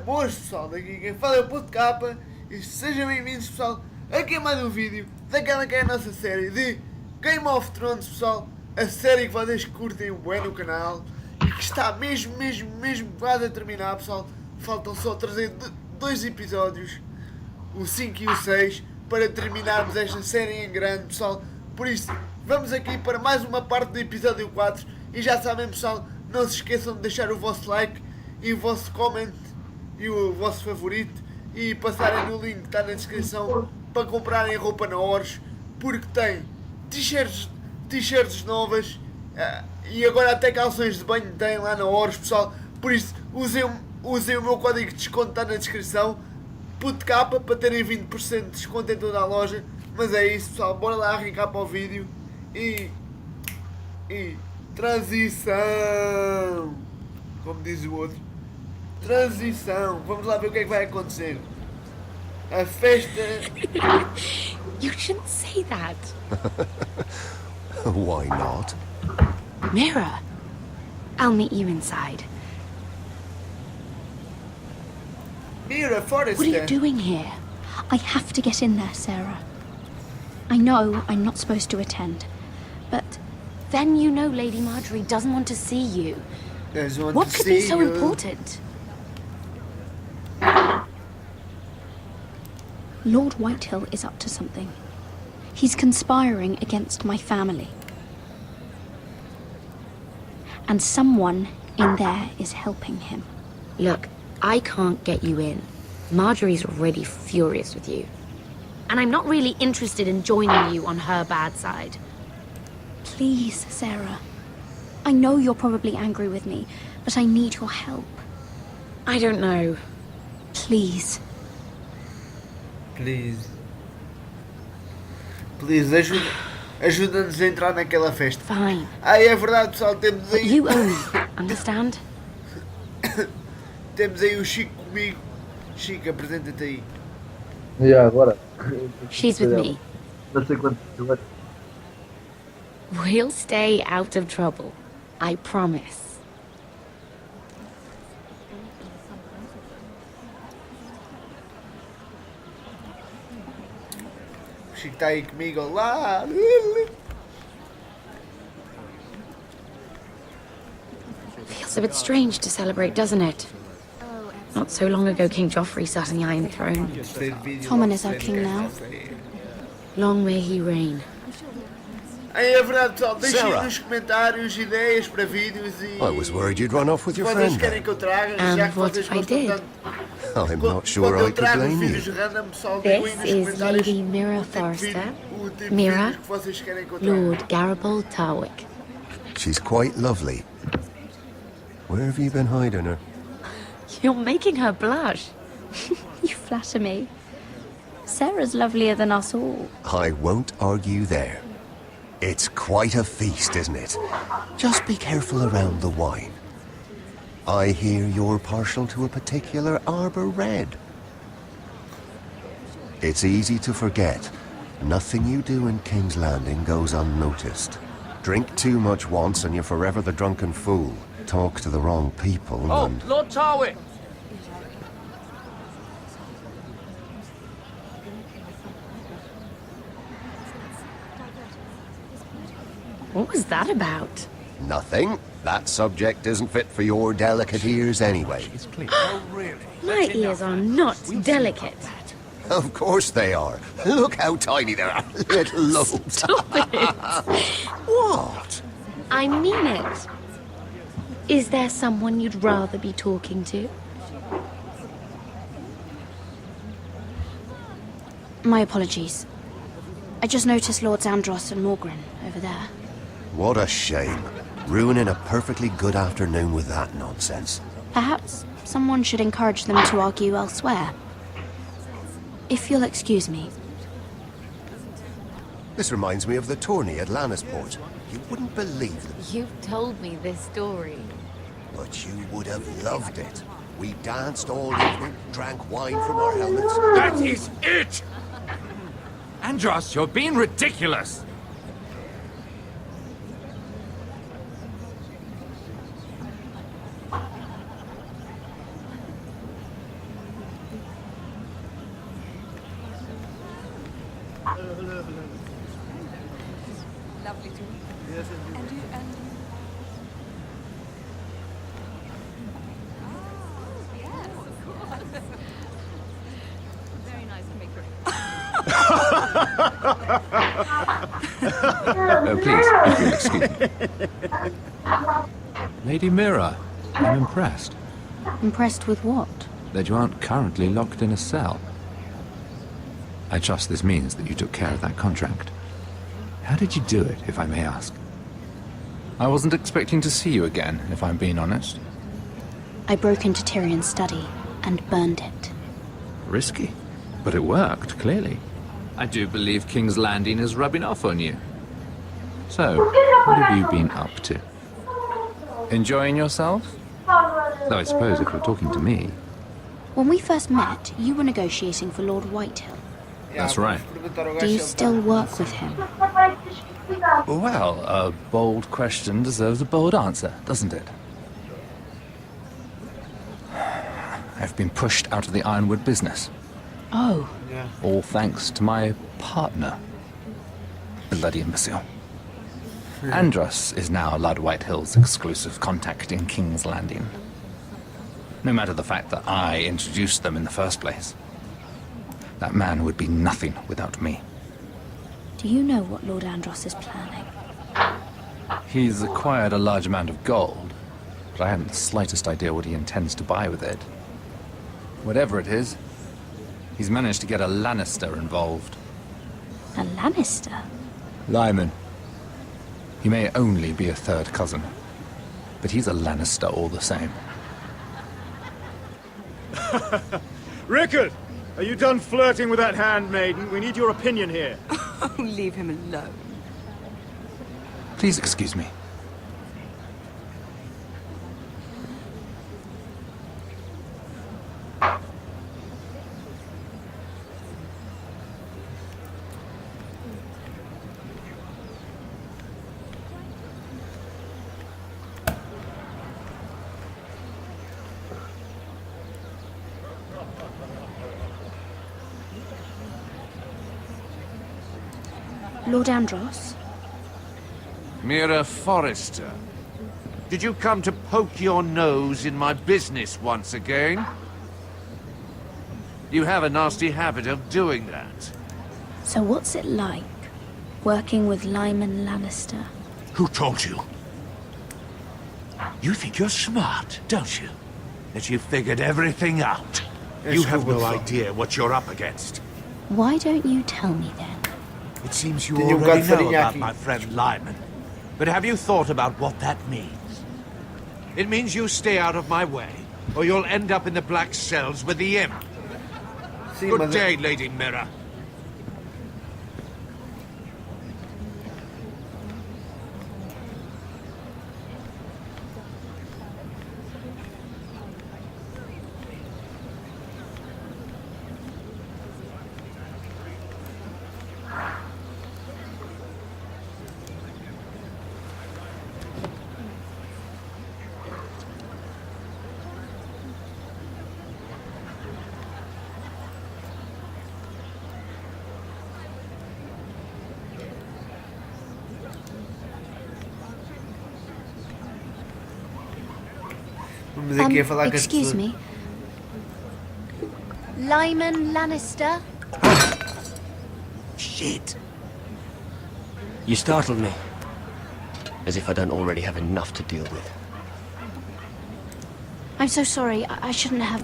boas pessoal, daqui quem fala é o Ponto Capa e sejam bem-vindos pessoal aqui a mais um vídeo daquela que é a nossa série de Game of Thrones pessoal, a série que vocês curtem bem no canal e que está mesmo quase a terminar pessoal, faltam só trazer dois episódios, o 5 e o 6, para terminarmos esta série em grande pessoal, por isso vamos aqui para mais uma parte do episódio 4 e já sabem pessoal, não se esqueçam de deixar o vosso like e o vosso comment e o vosso favorito e passarem no link que está na descrição para comprarem roupa na Ores, porque tem t-shirts novas e agora até calções de banho tem lá na Ores pessoal, por isso usem o meu código de desconto, está na descrição, PUTCAPA, para terem 20% de desconto em toda a loja. Mas é isso pessoal, bora lá arrancar para o vídeo e transição, como diz o outro, transição, vamos lá ver o que é que vai acontecer. A festa... You shouldn't say that. Why not? Mira, I'll meet you inside. Mira, Forrester. What are you doing here? I have to get in there, Sarah. I know I'm not supposed to attend, but Then you know Lady Marjorie doesn't want to see you. What could be so important? Lord Whitehill is up to something. He's conspiring against my family. And someone in there is helping him. Look, I can't get you in. Marjorie's already furious with you. And I'm not really interested in joining you on her bad side. Please, Sarah. I know you're probably angry with me, but I need your help. I don't know. Please. Please, ajuda-nos a entrar naquela festa. Fine. É verdade pessoal, temos But aí... you own me, understand? Temos aí o Chico comigo. Chico, apresenta-te aí. Agora. She's with me. Não sei quanto. We'll stay out of trouble. I promise. O Chico está aí comigo. Olá! Feels a bit strange to celebrate, doesn't it? Not so long ago, King Joffrey sat on the Iron Throne. Tommen is our king now. Long may he reign. É verdade pessoal, deixem Sarah. nos comentários ideias para vídeos e... I was worried you'd run off with your se vocês friend. querem que eu traga, And já que what vocês if I gostam did? tanto. I'm not sure Quando eu I could trago blame vídeos you. random, pessoal, digam aí This nos is comentários Lady Mira o tipo de Forrester, vídeo- o tipo de Mira, vídeos que vocês querem que eu traga. Lord Garibald Tarwick. She's quite lovely. Where have you been hiding her? You're making her blush. You flatter me. Sarah's lovelier than us all. I won't argue there. It's quite a feast, isn't it? Just be careful around the wine. I hear you're partial to a particular Arbor Red. It's easy to forget. Nothing you do in King's Landing goes unnoticed. Drink too much once and you're forever the drunken fool. Talk to the wrong people and... Lord Tarwick! What was that about? Nothing. That subject isn't fit for your delicate ears anyway. My ears are not delicate. Of course they are. Look how tiny they are. Little lobes. Stop it. What? I mean it. Is there someone you'd rather be talking to? My apologies. I just noticed Lords Andros and Morgren over there. What a shame. Ruining a perfectly good afternoon with that nonsense. Perhaps someone should encourage them to argue elsewhere. If you'll excuse me. This reminds me of the tourney at Lannisport. You wouldn't believe it, You've told me this story. but you would have loved it. We danced all evening, drank wine from our helmets. That is it! Andros, you're being ridiculous! Please, if you'll excuse me. Lady Mira, I'm impressed Impressed with what? that you aren't currently locked in a cell. I trust this means that you took care of that contract. How did you do it, if I may ask? I wasn't expecting to see you again, if I'm being honest. I broke into Tyrion's study and burned it. Risky, but it worked, clearly. I do believe King's Landing is rubbing off on you. So, what have you been up to? Enjoying yourself? Though I suppose if you're talking to me... When we first met, you were negotiating for Lord Whitehill. That's right. Do you still work with him? Well, a bold question deserves a bold answer, doesn't it? I've been pushed out of the ironwood business. Oh. Yeah. All thanks to my partner. Bloody imbecile. Andros is now Lord Whitehill's exclusive contact in King's Landing. No matter the fact that I introduced them in the first place. That man would be nothing without me. Do you know what Lord Andros is planning? He's acquired a large amount of gold, but I haven't the slightest idea what he intends to buy with it. Whatever it is, he's managed to get a Lannister involved. A Lannister? Lyman. He may only be a third cousin, but he's a Lannister all the same. Rickard! Are you done flirting with that handmaiden? We need your opinion here. Oh, leave him alone. Please excuse me. Lord Andros? Mira Forrester, did you come to poke your nose in my business once again? You have a nasty habit of doing that. So what's it like, working with Lyman Lannister? Who told you? You think you're smart, don't you? That you've figured everything out. You have no idea what you're up against. Why don't you tell me then? It seems you Tinha already bocado de know farinha about aqui. my friend Lyman. But have you thought about what that means? It means you stay out of my way, or you'll end up in the black cells with the imp. Sim, Good mas day, Lady Mira. vamos aqui a falar com as Excuse pessoas. me. Lyman Lannister? Shit. You startled me. As if I don't already have enough to deal with. I'm so sorry. I shouldn't have...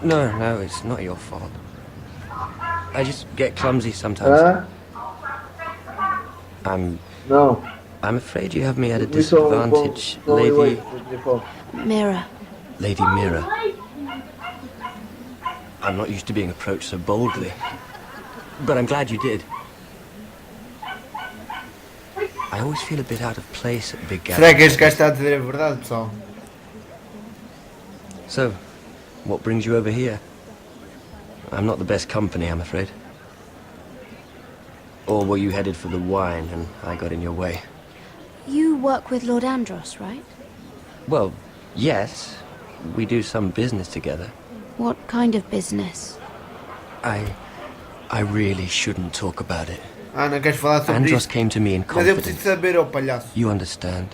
No, it's not your fault. I just get clumsy sometimes. Hã? Não. I'm afraid you have me at a Isso é disadvantage, bom Lady... Mira. Lady Mira. I'm not used to being approached so boldly. But I'm glad you did. I always feel a bit out of place at big Será que este gajo gatherings. está a dizer a verdade, pessoal? So, what brings you over here? I'm not the best company, I'm afraid. Or were you headed for the wine and I got in your way? You work with Lord Andros, right? Well, yes. We do some business together. What kind of business? I really shouldn't talk about it. Ah, não queres falar sobre Andros isto? came to me in Mas eu preciso confidence. saber, ó palhaço. You understand.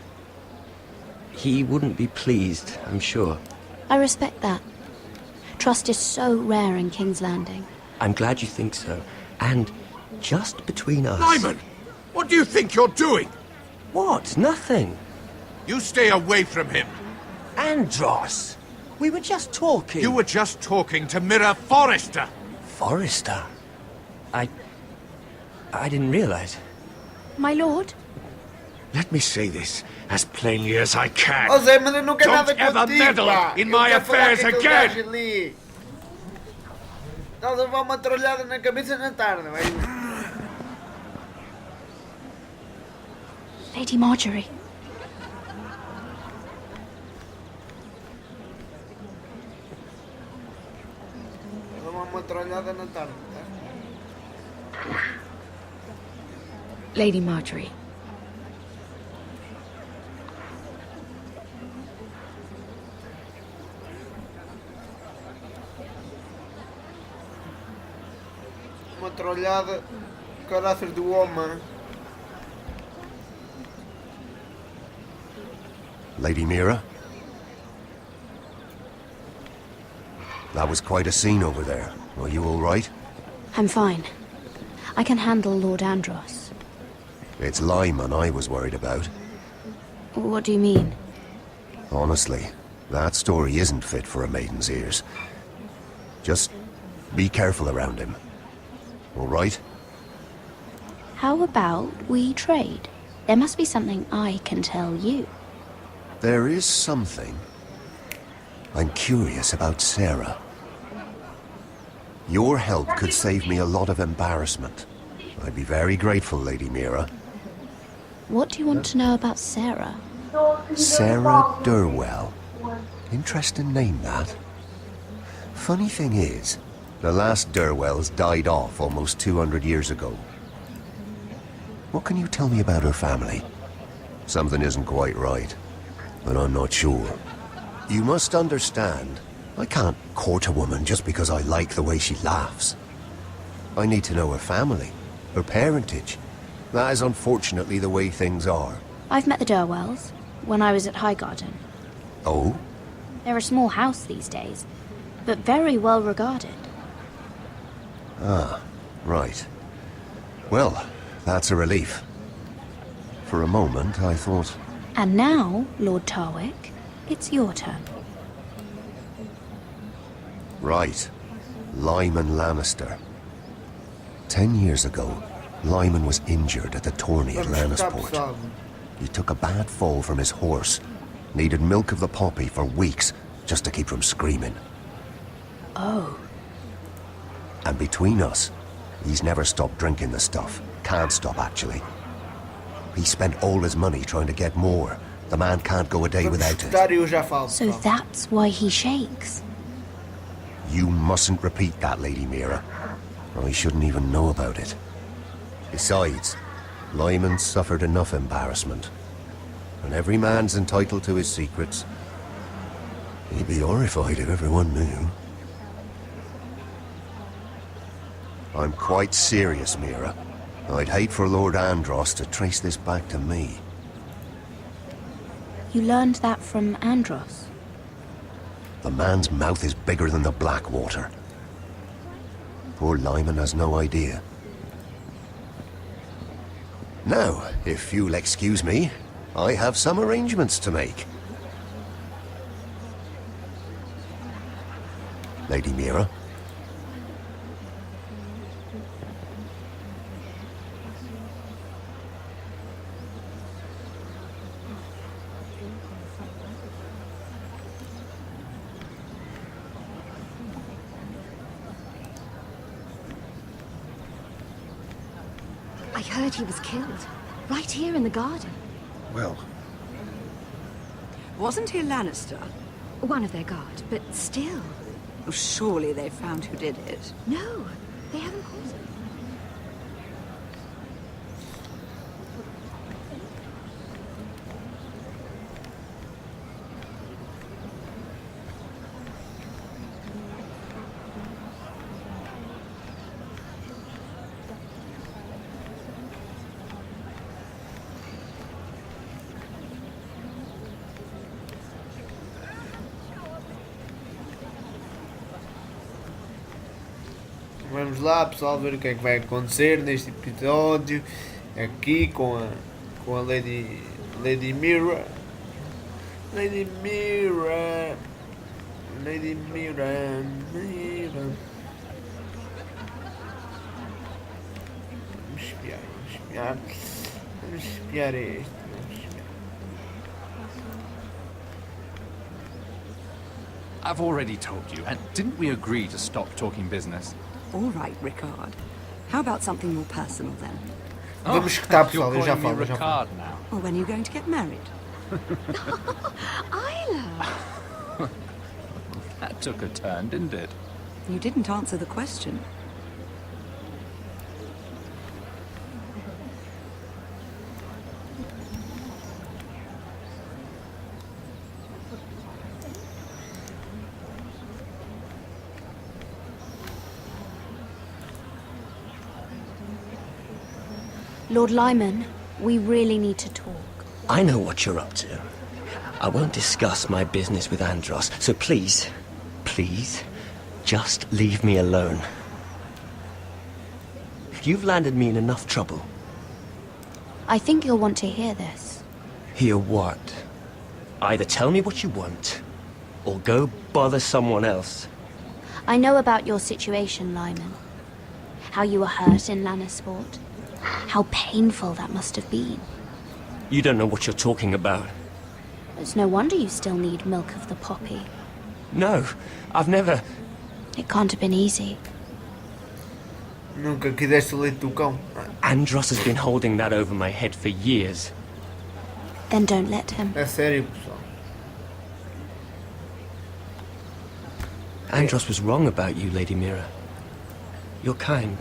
He wouldn't be pleased, I'm sure. I respect that. Trust is so rare in King's Landing. I'm glad you think so. And Just between us. Lyman! What do you think you're doing? What? Nothing. You stay away from him. Andros! We were just talking. You were just talking to Mira Forrester. Forrester? I didn't realize. My lord? Let me say this as plainly as I can. Oh Zé, mas eu não quero Don't nada ever contigo, meddle pá. in Eu my quero falar affairs com aquele again. gajo ali. Estás a levar uma trolhada na cabeça na tarde, velho. Lady Marjorie. Vou levar uma trolhada na tarde. Tá? Lady Marjorie. Uma trolhada, caraças do homem. Lady Mira? That was quite a scene over there. Are you all right? I'm fine. I can handle Lord Andros. It's Lyman I was worried about. What do you mean? Honestly, that story isn't fit for a maiden's ears. Just be careful around him. All right? How about we trade? There must be something I can tell you. There is something. I'm curious about Sarah. Your help could save me a lot of embarrassment. I'd be very grateful, Lady Mira. What do you want to know about Sarah? Sarah Durwell. Interesting name, that. Funny thing is, the last Durwells died off almost 200 years ago. What can you tell me about her family? Something isn't quite right, but I'm not sure. You must understand, I can't court a woman just because I like the way she laughs. I need to know her family, her parentage. That is unfortunately the way things are. I've met the Durwells when I was at Highgarden. Oh? They're a small house these days, but very well regarded. Ah, right. Well, that's a relief. For a moment, I thought... And now, Lord Tarwick, it's your turn. Right. Lyman Lannister. 10 years ago, Lyman was injured at the tourney at Lannisport. He took a bad fall from his horse. Needed milk of the poppy for weeks, just to keep from screaming. Oh. And between us, he's never stopped drinking the stuff. Can't stop, actually. He spent all his money trying to get more. The man can't go a day without it. So that's why he shakes. You mustn't repeat that, Lady Mira. I shouldn't even know about it. Besides, Lyman suffered enough embarrassment. And every man's entitled to his secrets. He'd be horrified if everyone knew. I'm quite serious, Mira. I'd hate for Lord Andros to trace this back to me. You learned that from Andros? The man's mouth is bigger than the Blackwater. Poor Lyman has no idea. Now, if you'll excuse me, I have some arrangements to make. Lady Mira? I heard he was killed. Right here in the garden. Well, Wasn't he a Lannister? One of their guard, but still. Oh, surely they found who did it. No, they haven't caught him. Vamos lá, pessoal, ver o que é que vai acontecer neste episódio. Aqui com a Lady Mira. Lady Mira. Lady Mira. Mira. Vamos espiar. Vamos espiar este. I've already told you, and didn't we agree to stop talking business? All right, Rickard. How about something more personal then? Vamos escutar, pessoal, eu já You're calling me falo, já falo. Ricard now. Or when are you going to get married? Isla! That took a turn, didn't it? You didn't answer the question. Lord Lyman, we really need to talk. I know what you're up to. I won't discuss my business with Andros, so please, just leave me alone. You've landed me in enough trouble. I think you'll want to hear this. Hear what? Either tell me what you want, or go bother someone else. I know about your situation, Lyman. How you were hurt in Lannisport. How painful that must have been. You don't know what you're talking about. It's no wonder you still need milk of the poppy. No, I've never... It can't have been easy. Nunca quiseste o leite do cão. Andros has been holding that over my head for years. Then don't let him. É sério, pessoal. Andros was wrong about you, Lady Mira. You're kind.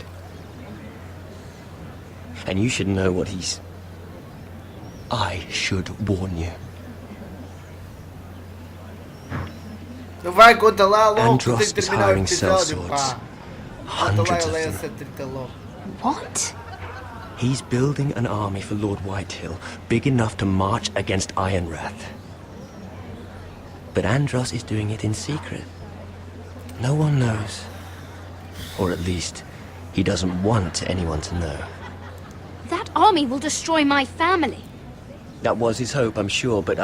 And you should know what he's... I should warn you. Não vai, conta lá logo que tem Andros que is terminar o hiring episódio, sellswords. pá. Conta lá Hundreds e of lê them. essa treta logo. What? He's building an army for Lord Whitehill, big enough to march against Ironrath. But Andros is doing it in secret. No one knows. Or at least, he doesn't want anyone to know. That army will destroy my family. That was his hope, I'm sure, but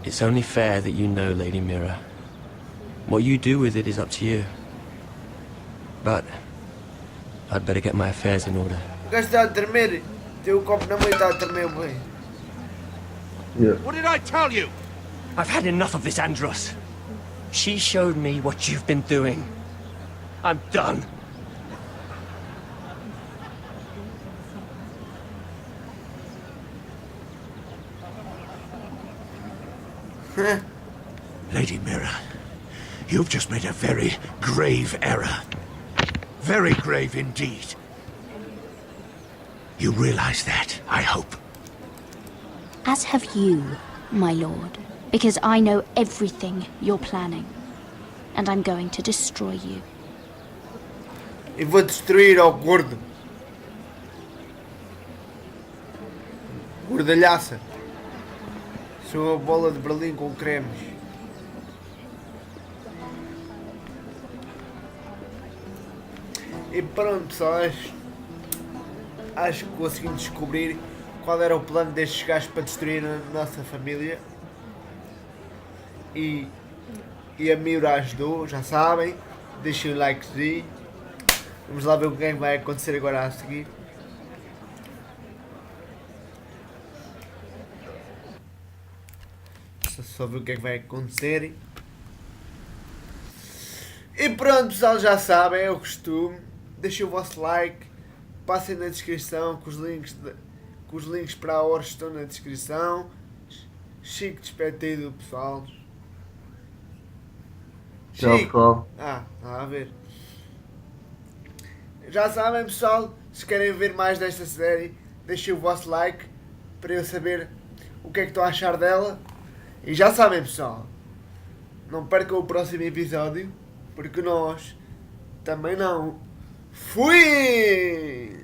It's only fair that you know, Lady Mira. What you do with it is up to you. But I'd better get my affairs in order. O gajo está a tremer. Tem o copo na mão e está a tremer bem. Yeah. What did I tell you? I've had enough of this, Andros. She showed me what you've been doing. I'm done. Lady Mira, you've just made a very grave error. Very grave indeed. You realize that, I hope. As have you, my lord. Because I know everything you're planning. And I'm going to destroy you. E vou destruir ao gordo. Gordalhaça. Sou a bola de Berlim com cremes. E pronto, pessoal, acho que conseguimos descobrir qual era o plano destes gajos para destruir a nossa família. E a Miura ajudou, já sabem. Deixem o likezinho. Vamos lá ver o que vai acontecer agora a seguir. Só ver o que é que vai acontecer. E pronto, pessoal, já sabem, é o costume. Deixem o vosso like. Passem na descrição, que os links para a hora estão na descrição. Chico despedido, pessoal. Tchau, Chico. pessoal. Está a ver. Já sabem, pessoal, se querem ver mais desta série, deixem o vosso like para eu saber o que é que estou a achar dela. E já sabem, pessoal, não percam o próximo episódio, porque nós também não. Fui!